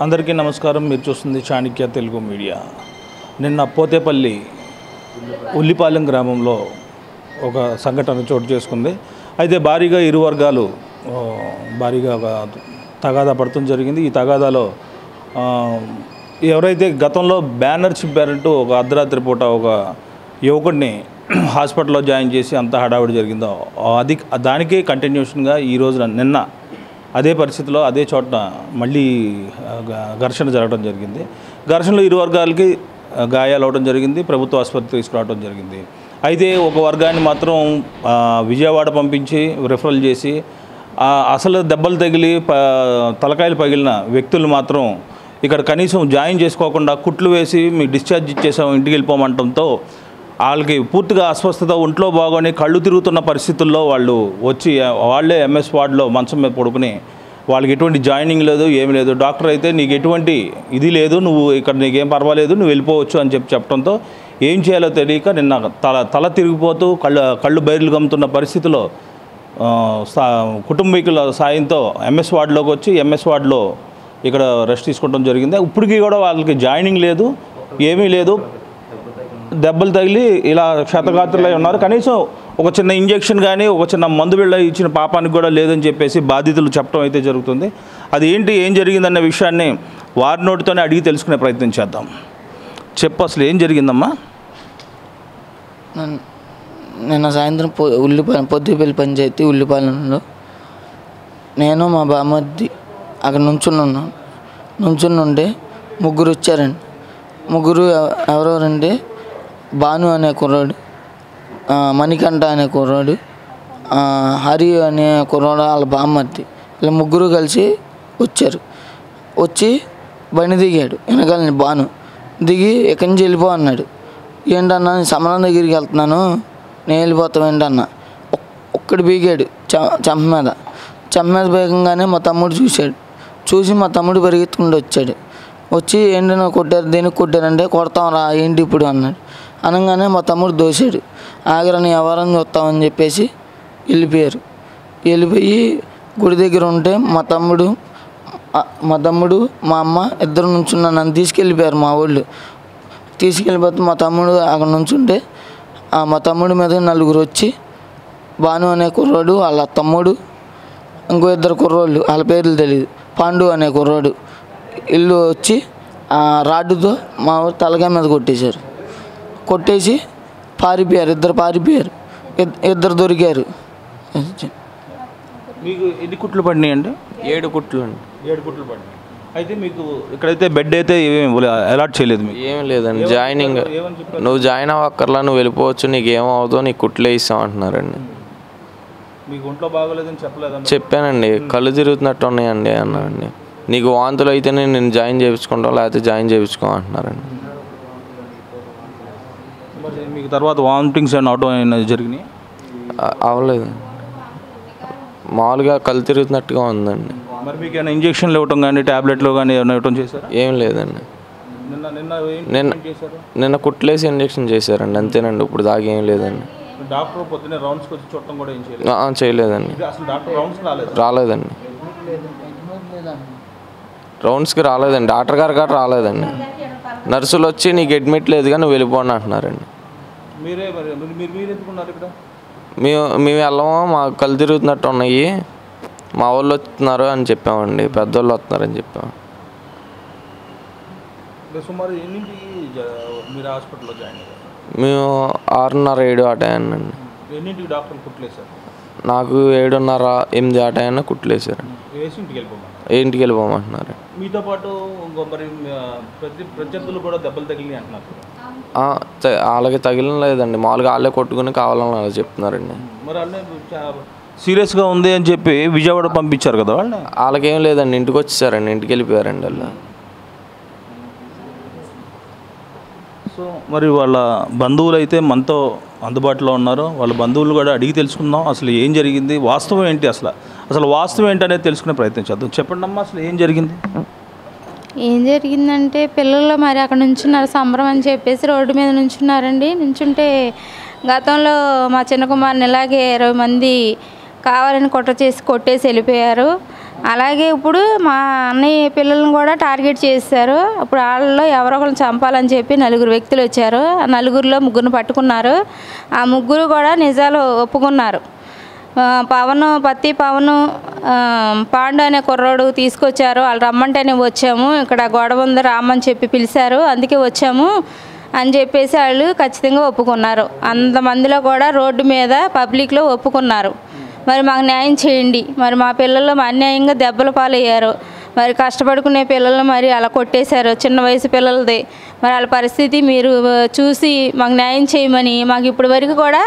అందరికీ నమస్కారం. మీరు చూస్తుంది చాణక్య తెలుగు మీడియా. నిన్న పోతేపల్లి ఉల్లిపాలెం గ్రామంలో ఒక సంఘటన చోటు చేసుకుంది. అయితే భారీగా ఇరు వర్గాలు భారీగా తగాదా పడటం జరిగింది. ఈ తగాదాలో ఎవరైతే గతంలో బ్యానర్ చింపారంటూ ఒక అర్ధరాత్రి పూట ఒక యువకుడిని హాస్పిటల్లో జాయిన్ చేసి అంత హడావిడి జరిగిందో దానికే కంటిన్యూషన్గా ఈ రోజున నిన్న అదే పరిస్థితిలో అదే చోట మళ్ళీ ఘర్షణ జరగడం జరిగింది. ఘర్షణలో ఇరు వర్గాలకి గాయాలు అవడం జరిగింది. ప్రభుత్వ ఆసుపత్రి తీసుకురావడం జరిగింది. అయితే ఒక వర్గాన్ని మాత్రం విజయవాడ పంపించి రిఫరల్ చేసి అసలు దెబ్బలు తగిలి తలకాయలు పగిలిన వ్యక్తులు మాత్రం ఇక్కడ కనీసం జాయిన్ చేసుకోకుండా కుట్లు వేసి మీకు డిశ్చార్జ్ ఇచ్చేసాం ఇంటికి వెళ్ళిపోమంటంతో వాళ్ళకి పూర్తిగా అస్వస్థత, ఒంట్లో బాగోని కళ్ళు తిరుగుతున్న పరిస్థితుల్లో వాళ్ళు వచ్చి వాళ్ళే ఎంఎస్ వార్డులో మంచం మీద పడుకుని వాళ్ళకి ఎటువంటి జాయినింగ్ లేదు, ఏమి లేదు. డాక్టర్ అయితే నీకు ఎటువంటి ఇది లేదు, నువ్వు ఇక్కడ నీకేం పర్వాలేదు, నువ్వు వెళ్ళిపోవచ్చు అని చెప్పడంతో ఏం చేయాలో తెలియక నిన్న తల తిరిగిపోతూ కళ్ళు బయర్లు గమ్ముతున్న పరిస్థితిలో కుటుంబీకుల సాయంతో ఎంఎస్ వార్డులోకి వచ్చి ఎంఎస్ వార్డులో ఇక్కడ రెస్ట్ తీసుకోవడం జరిగింది. ఇప్పటికీ కూడా వాళ్ళకి జాయినింగ్ లేదు, ఏమీ లేదు. దెబ్బలు తగిలి ఇలా క్షతగాత్రులై ఉన్నారు. కనీసం ఒక చిన్న ఇంజెక్షన్ కానీ ఒక చిన్న మందు బిళ్ళ ఇచ్చిన పాపానికి కూడా లేదని చెప్పేసి బాధితులు చెప్పడం అయితే జరుగుతుంది. అది ఏం జరిగిందన్న విషయాన్ని వారి నోటితోనే అడిగి తెలుసుకునే ప్రయత్నం చేద్దాం. చెప్పు, అసలు ఏం జరిగిందమ్మా? నిన్న సాయంత్రం పొద్దుపల్లి పంచాయతీ ఉల్లిపాలెంలో నేను మా బామ్మర్ది అక్కడ నుంచుని ఉంటే ముగ్గురు వచ్చారండి. ముగ్గురు ఎవరెవరంటే భాను అనే కుర్రాడు, మణికంఠ అనే కుర్రాడు, హరి అనే కుర్రాడు, వాళ్ళ బామ్మర్ది. ఇలా ముగ్గురు కలిసి వచ్చారు. వచ్చి బండి దిగాడు. వెనకాలని భాను దిగి ఎక్కడి నుంచి వెళ్ళిపో అన్నాడు. ఏంటన్నా సమరం దగ్గరికి వెళ్తున్నాను, నేను వెళ్ళిపోతాం ఏంటన్నా. ఒక్కడు బీగాడు చెంప మీద బేగంగానే మా తమ్ముడు చూసి మా తమ్ముడు పరిగెత్తుకుంటూ వచ్చాడు. వచ్చి ఏంటన్నా కొట్టారు, దేనికి కొట్టారంటే కొడతాం రా ఏంటి ఇప్పుడు అన్నాడు. అనగానే మా తమ్ముడు దోశాడు. ఆగరని ఎవరని చూస్తామని చెప్పేసి వెళ్ళిపోయి గుడి దగ్గర ఉంటే మా తమ్ముడు మా అమ్మ ఇద్దరు నుంచున్న నన్ను తీసుకెళ్ళిపోయారు. మా వాళ్ళు తీసుకెళ్ళిపోతే మా తమ్ముడు అక్కడ నుంచుంటే మా తమ్ముడి మీద నలుగురు వచ్చి భాను అనే కుర్రాడు, వాళ్ళ తమ్ముడు, ఇంకో ఇద్దరు కుర్రోళ్ళు, వాళ్ళ పేర్లు తెలియదు, పాండు అనే కుర్రాడు, ఇల్లు వచ్చి రాడ్డుతో మా తలకాయ మీద కొట్టేసి పారిపోయారు. ఇద్దరు దొరికారు. మీకు ఎన్ని కుట్లు పడినాయి అండి? 7 కుట్లు అండి. 7 కుట్లు పడినాయి. అయితే మీకు ఇక్కడైతే బెడ్ అయితే అలాట్ చేయలేదు మీకు? ఏం లేదండి. జాయినింగ్ నువ్వు జాయిన్ అవ్వక్కర్లా, నువ్వు వెళ్ళిపోవచ్చు, నీకు ఏమవుతుందో నీకు కుట్లే ఇస్తాం అంటున్నారండి. మీకు ఒంట్లో బాగోలేదని చెప్పలేదండి? చెప్పానండి. కళ్ళు తిరుగుతున్నట్టు ఉన్నాయండి అన్నారండి. నీకు వాంతులు అయితేనే నేను జాయిన్ చేయించుకుంటాం, లేకపోతే జాయిన్ చేయించుకో అంటున్నారండి. మీకు తర్వాత వామిటింగ్స్ ఏమైనా అవడం జరిగినాయి? అవ్వలేదు, మామూలుగా కళ్ళు తిరుగుతున్నట్టుగా ఉందండి. మరి మీకు ఏమైనా ఇంజక్షన్లు ఇవ్వటం కానీ ట్యాబ్లెట్లు కానీ ఏమైనా ఇవ్వటం చేశారు? ఏం లేదండి. నిన్న కుట్లేసి ఇంజక్షన్ చేశారండి, అంతేనండి. ఇప్పుడు దాకా ఏం లేదండి. డాక్టర్ పొద్దున్నే రౌండ్స్కి వచ్చి చూడటం కూడా ఏం చేయలేదు? చేయలేదండి. అసలు డాక్టర్ రౌండ్స్కి రాలేదండి. రౌండ్స్కి రాలేదండి. డాక్టర్ గారు రాలేదండి. నర్సులు వచ్చి నీకు అడ్మిట్ లేదు కానీ నువ్వు వెళ్ళిపోండి అంటున్నారండి. మీరు ఎందుకున్నారు ఇక్కడ? మేము వెళ్ళము, మాకు కళ్ళు తిరుగుతున్నట్టు ఉన్నాయి, మా వాళ్ళు వస్తున్నారు అని చెప్పామండి, పెద్దవాళ్ళు వస్తున్నారని చెప్పాము. సుమారు ఎన్నింటికి మీరు హాస్పిటల్లో జాయిన్ అయ్యారు? మేము 6:30, 7 ఆ టైం అండి. ఎన్నింటికి డాక్టర్లు కుట్లేశారు? నాకు 7:30, 8 ఆ టైం కుట్లేశారు. ఇంటికి వెళ్ళిపోమంటున్నారు. మీతో పాటు మరి ప్రత్యర్థులు కూడా దెబ్బలు తగిలినాయి అంటున్నారు? వాళ్ళకి తగిలిన లేదండి, మామూలుగా వాళ్ళే కొట్టుకుని కావాలని అలా చెప్తున్నారండి. మరి వాళ్ళే సీరియస్గా ఉంది అని చెప్పి విజయవాడ పంపించారు కదా వాళ్ళని? వాళ్ళకేం లేదండి, ఇంటికి వచ్చేసారండి, ఇంటికి వెళ్ళిపోయారండి వాళ్ళు. సో మరి వాళ్ళ బంధువులు అయితే మనతో అందుబాటులో ఉన్నారు. వాళ్ళ బంధువులు కూడా అడిగి తెలుసుకుందాం అసలు ఏం జరిగింది, వాస్తవం ఏంటి, అసలు వాస్తవం ఏంటనేది తెలుసుకునే ప్రయత్నం చేద్దాం. చెప్పండి అమ్మా, అసలు ఏం జరిగింది? ఏం జరిగిందంటే పిల్లలు మరి అక్కడ నుంచున్నారు, సంబరం అని చెప్పేసి రోడ్డు మీద నుంచుంటే గతంలో మా చిన్న కుమారుని ఇలాగే 20 మంది కావాలని కొట్టేసి వెళ్ళిపోయారు. అలాగే ఇప్పుడు మా అన్నయ్య పిల్లలను కూడా టార్గెట్ చేశారు. ఇప్పుడు వాళ్ళలో ఎవరో ఒకరిని చంపాలని చెప్పి 4 వ్యక్తులు వచ్చారు. ఆ 4గురిలో 3 పట్టుకున్నారు. ఆ 3 కూడా నిజాలు ఒప్పుకున్నారు. పత్తి పవన్, పాండు అనే కుర్రోడు తీసుకొచ్చారు. వాళ్ళు రమ్మంటేనే వచ్చాము, ఇక్కడ గొడవ ఉంది రామని చెప్పి పిలిచారు, అందుకే వచ్చాము అని చెప్పేసి వాళ్ళు ఖచ్చితంగా ఒప్పుకున్నారు. అంతమందిలో కూడా రోడ్డు మీద పబ్లిక్లో ఒప్పుకున్నారు. మరి మాకు న్యాయం చేయండి. మరి మా పిల్లలు అన్యాయంగా దెబ్బల పాలయ్యారు. మరి కష్టపడుకునే పిల్లలు మరి అలా కొట్టేశారు, చిన్న వయసు పిల్లలది. మరి వాళ్ళ పరిస్థితి మీరు చూసి మాకు న్యాయం చేయమని, మాకు ఇప్పటి వరకు కూడా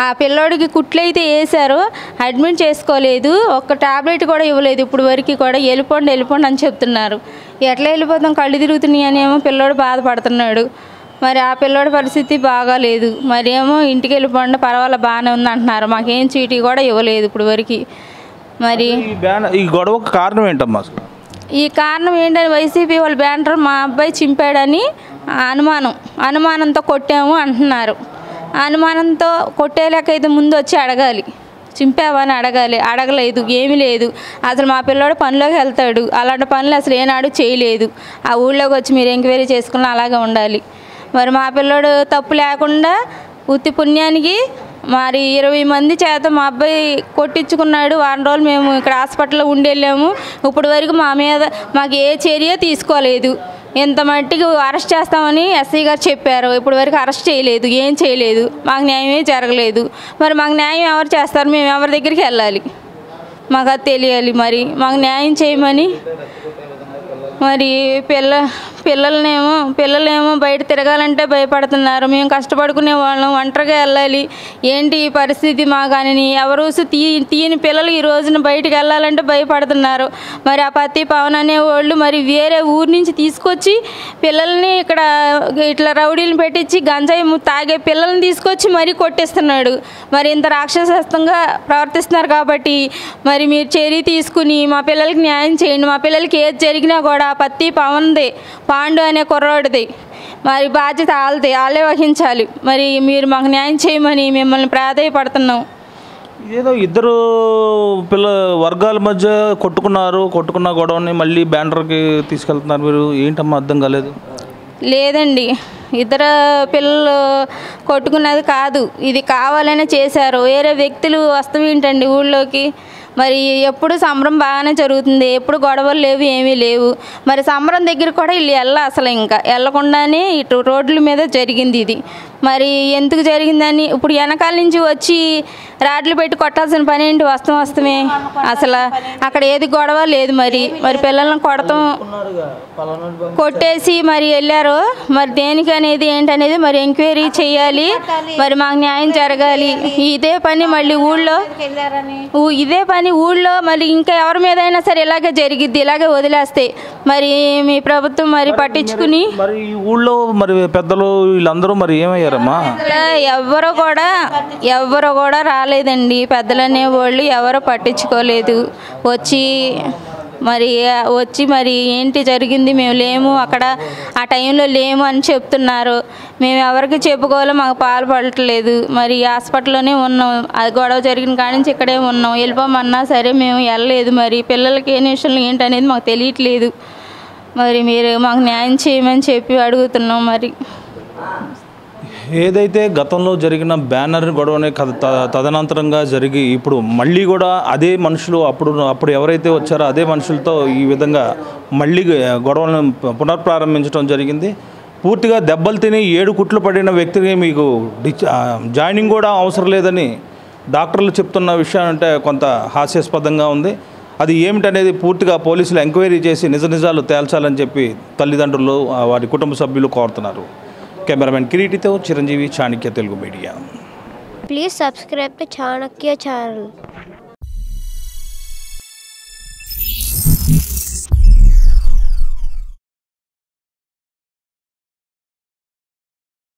ఆ పిల్లోడికి కుట్లయితే వేశారు, అడ్మిట్ చేసుకోలేదు, ఒక్క టాబ్లెట్ కూడా ఇవ్వలేదు ఇప్పుడు వరకు కూడా. వెళ్ళిపోండి అని చెప్తున్నారు. ఎట్లా వెళ్ళిపోతాం, కళ్ళు తిరుగుతున్నాయి అని ఏమో పిల్లోడు బాధపడుతున్నాడు. మరి ఆ పిల్లోడి పరిస్థితి బాగాలేదు. మరి ఏమో ఇంటికి వెళ్ళిపోండి పర్వాలేదు బాగానే ఉంది అంటున్నారు. మాకేం చీటీ కూడా ఇవ్వలేదు ఇప్పుడు వరకు. మరి ఈ గొడవకు కారణం ఏంటమ్మా? ఈ కారణం ఏంటని వైసీపీ వాళ్ళు బ్యానర్ మా అబ్బాయి చింపాడని అనుమానంతో కొట్టాము అంటున్నారు. అనుమానంతో కొట్టేలాకైతే ముందు వచ్చి అడగాలి, చింపావని అడగలేదు, ఏమీ లేదు. అసలు మా పిల్లోడు పనిలోకి వెళ్తాడు, అలాంటి పనులు అసలు ఏనాడు చేయలేదు. ఆ ఊళ్ళోకి వచ్చి మీరు ఎంక్వైరీ చేసుకున్న అలాగే ఉండాలి. మరి మా పిల్లోడు తప్పు లేకుండా ఉత్తి పుణ్యానికి మరి 20 మంది చేత మా అబ్బాయి కొట్టించుకున్నాడు. వారం రోజులు మేము ఇక్కడ హాస్పిటల్లో ఉండేళ్ళాము. ఇప్పుడు వరకు మా మీద మాకు ఏ చర్య తీసుకోలేదు. ఇంత మట్టికి అరెస్ట్ చేస్తామని ఎస్ఐ గారు చెప్పారు, ఇప్పుడు వరకు అరెస్ట్ చేయలేదు, ఏం చేయలేదు. మాకు న్యాయమే జరగలేదు. మరి మాకు న్యాయం ఎవరు చేస్తారు? మేము ఎవరి దగ్గరికి వెళ్ళాలి? మాకు అది తెలియాలి. మరి మాకు న్యాయం చేయమని. మరి పిల్లలేమో బయట తిరగాలంటే భయపడుతున్నారు. మేము కష్టపడుకునే వాళ్ళం, ఒంటరిగా వెళ్ళాలి. ఏంటి ఈ పరిస్థితి మాకని ఎవరు తీయని పిల్లలు ఈ రోజున బయటికి వెళ్ళాలంటే భయపడుతున్నారు. మరి ఆ పత్తి పవన్ అనేవాళ్ళు మరి వేరే ఊరు నుంచి తీసుకొచ్చి పిల్లల్ని ఇక్కడ ఇట్లా రౌడీలను పెట్టించి గంజాయి తాగే పిల్లల్ని తీసుకొచ్చి మరీ కొట్టిస్తున్నాడు. మరి ఇంత రాక్షసత్వంగా ప్రవర్తిస్తున్నారు కాబట్టి మరి మీరు చర్య తీసుకుని మా పిల్లలకి న్యాయం చేయండి. మా పిల్లలకి ఏది జరిగినా కూడా పత్తి పవన్ది, పాండు అనే కుర్రోడిది, మరి బాధ్యత వాళ్ళే వహించాలి. మరి మీరు మాకు న్యాయం చేయమని మిమ్మల్ని ప్రాధేయపడుతున్నాం. ఏదో ఇద్దరు వర్గాల మధ్య కొట్టుకున్న గొడవని మళ్ళీ బ్యానర్కి తీసుకెళ్తున్నారు మీరు, ఏంటమ్మా అర్థం కాలేదు? లేదండి, ఇద్దరు పిల్లలు కొట్టుకున్నది కాదు, ఇది కావాలనే చేశారు. వేరే వ్యక్తులు వస్తామేంటండి ఊళ్ళోకి? మరి ఎప్పుడు సంబరం బాగానే జరుగుతుంది, ఎప్పుడు గొడవలు లేవు, ఏమీ లేవు. మరి సంబరం దగ్గర కూడా వీళ్ళు అసలు ఇంకా వెళ్ళకుండానే ఇటు రోడ్ల మీద జరిగింది ఇది. మరి ఎందుకు జరిగిందని ఇప్పుడు వెనకాల నుంచి వచ్చి రాడ్లు పెట్టి కొట్టాల్సిన పని ఏంటి? వస్తమే అసలు అక్కడ ఏది గొడవ లేదు. మరి పిల్లలను కొట్టేసి మరి వెళ్ళారు. మరి దేనికి అనేది ఏంటనేది మరి ఎంక్వైరీ చేయాలి. మరి మాకు న్యాయం జరగాలి. ఇదే పని మళ్ళీ ఊళ్ళో మరి ఇంకా ఎవరి మీద అయినా సరే ఇలాగే జరిగిద్ది. ఇలాగే వదిలేస్తే మరి మీ ప్రభుత్వం మరి పట్టించుకుని మరి ఊళ్ళో మరి పెద్దలు వీళ్ళందరూ మరి ఏమయ్యారమ్మా? ఎవరు కూడా రాలేదండి. పెద్దలనే వాళ్ళు ఎవరు పట్టించుకోలేదు. వచ్చి మరి ఏంటి జరిగింది, మేము లేము అక్కడ, ఆ టైంలో లేము అని చెప్తున్నారు. మేము ఎవరికి చెప్పుకోవాలో మాకు పాలు పడట్లేదు. మరి హాస్పిటల్లోనే ఉన్నాం, అది గొడవ జరిగిన కాడి నుంచి ఇక్కడే ఉన్నాం. వెళ్ళిపోమన్నా సరే మేము వెళ్ళలేదు. మరి పిల్లలకి ఏ నిమిషంలో ఏంటనేది మాకు తెలియట్లేదు. మరి మీరు మాకు న్యాయం చేయమని చెప్పి అడుగుతున్నాం. మరి ఏదైతే గతంలో జరిగిన బ్యానర్ గొడవనే తదనంతరంగా జరిగి ఇప్పుడు మళ్ళీ కూడా అదే మనుషులు అప్పుడు ఎవరైతే వచ్చారో అదే మనుషులతో ఈ విధంగా మళ్ళీ గొడవలను పునఃప్రారంభించడం జరిగింది. పూర్తిగా దెబ్బలు తిని 7 కుట్లు పడిన వ్యక్తికి మీకు జాయినింగ్ కూడా అవసరం లేదని డాక్టర్లు చెప్తున్న విషయం అంటే కొంత హాస్యాస్పదంగా ఉంది. అది ఏమిటనేది పూర్తిగా పోలీసులు ఎంక్వైరీ చేసి నిజాలు తేల్చాలని చెప్పి తల్లిదండ్రులు వారి కుటుంబ సభ్యులు కోరుతున్నారు. కెమెరామెన్ కిరీటితో Chiranjeevi, Chanakya Telugu media. Please subscribe to Chanakya channel.